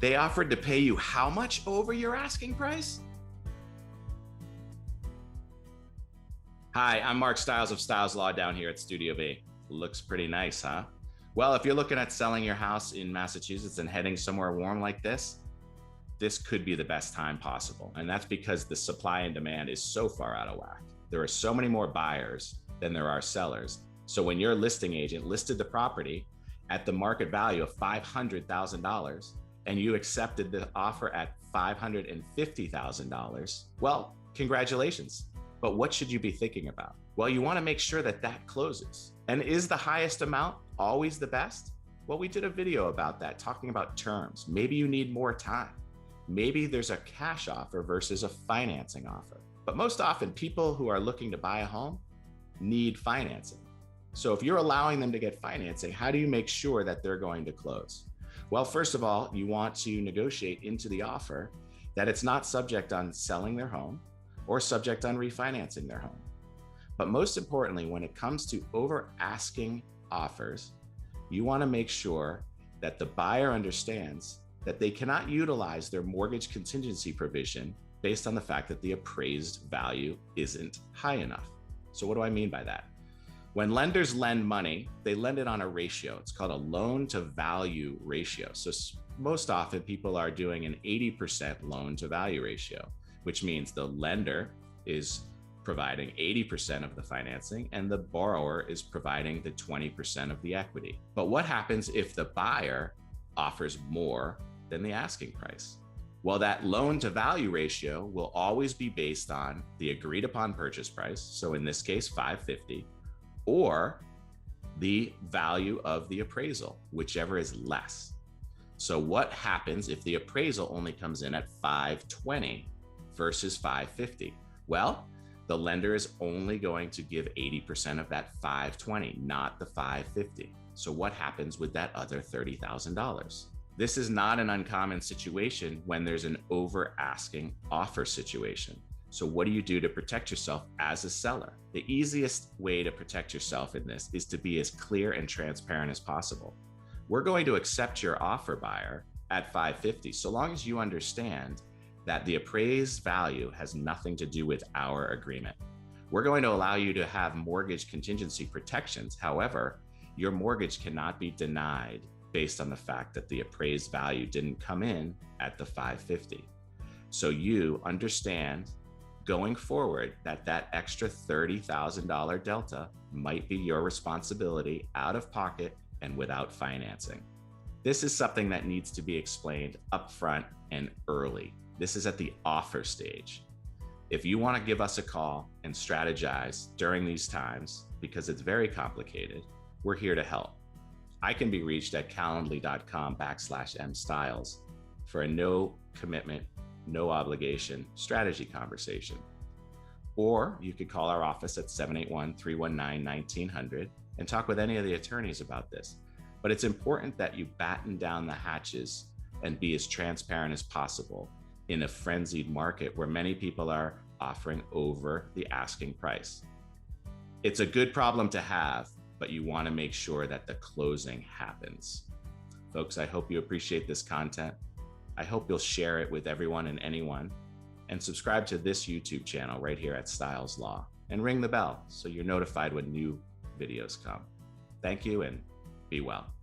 They offered to pay you how much over your asking price? Hi, I'm Mark Stiles of Stiles Law down here at Studio B. Looks pretty nice, huh? Well, if you're looking at selling your house in Massachusetts and heading somewhere warm like this could be the best time possible. And that's because the supply and demand is so far out of whack. There are so many more buyers than there are sellers. So when your listing agent listed the property at the market value of $500,000 and you accepted the offer at $550,000, well, congratulations. But what should you be thinking about? Well, you want to make sure that that closes. And is the highest amount always the best? Well, we did a video about that, talking about terms. Maybe you need more time. Maybe there's a cash offer versus a financing offer. But most often, people who are looking to buy a home need financing. So if you're allowing them to get financing, how do you make sure that they're going to close? Well, first of all, you want to negotiate into the offer that it's not subject on selling their home or subject on refinancing their home. But most importantly, when it comes to over asking offers, you want to make sure that the buyer understands that they cannot utilize their mortgage contingency provision based on the fact that the appraised value isn't high enough. So what do I mean by that? When lenders lend money, they lend it on a ratio. It's called a loan to value ratio. So most often people are doing an 80% loan to value ratio, which means the lender is providing 80% of the financing and the borrower is providing the 20% of the equity. But what happens if the buyer offers more than the asking price? Well, that loan to value ratio will always be based on the agreed upon purchase price. So in this case, $550, or the value of the appraisal, whichever is less. So what happens if the appraisal only comes in at $520 versus $550? Well, the lender is only going to give 80% of that $520, not the $550. So what happens with that other $30,000? This is not an uncommon situation when there's an over asking offer situation. So what do you do to protect yourself as a seller? The easiest way to protect yourself in this is to be as clear and transparent as possible. We're going to accept your offer, buyer, at $550, so long as you understand that the appraised value has nothing to do with our agreement. We're going to allow you to have mortgage contingency protections. However, your mortgage cannot be denied based on the fact that the appraised value didn't come in at the $550. So you understand going forward that that extra $30,000 delta might be your responsibility out of pocket and without financing. This is something that needs to be explained upfront and early. This is at the offer stage. If you want to give us a call and strategize during these times, because it's very complicated, we're here to help. I can be reached at calendly.com/mstiles for a no commitment, no obligation strategy conversation. Or you could call our office at 781-319-1900 and talk with any of the attorneys about this. But it's important that you batten down the hatches and be as transparent as possible in a frenzied market where many people are offering over the asking price. It's a good problem to have, but you want to make sure that the closing happens. Folks, I hope you appreciate this content. I hope you'll share it with everyone and anyone, and subscribe to this YouTube channel right here at Stiles Law, and ring the bell so you're notified when new videos come. Thank you and be well.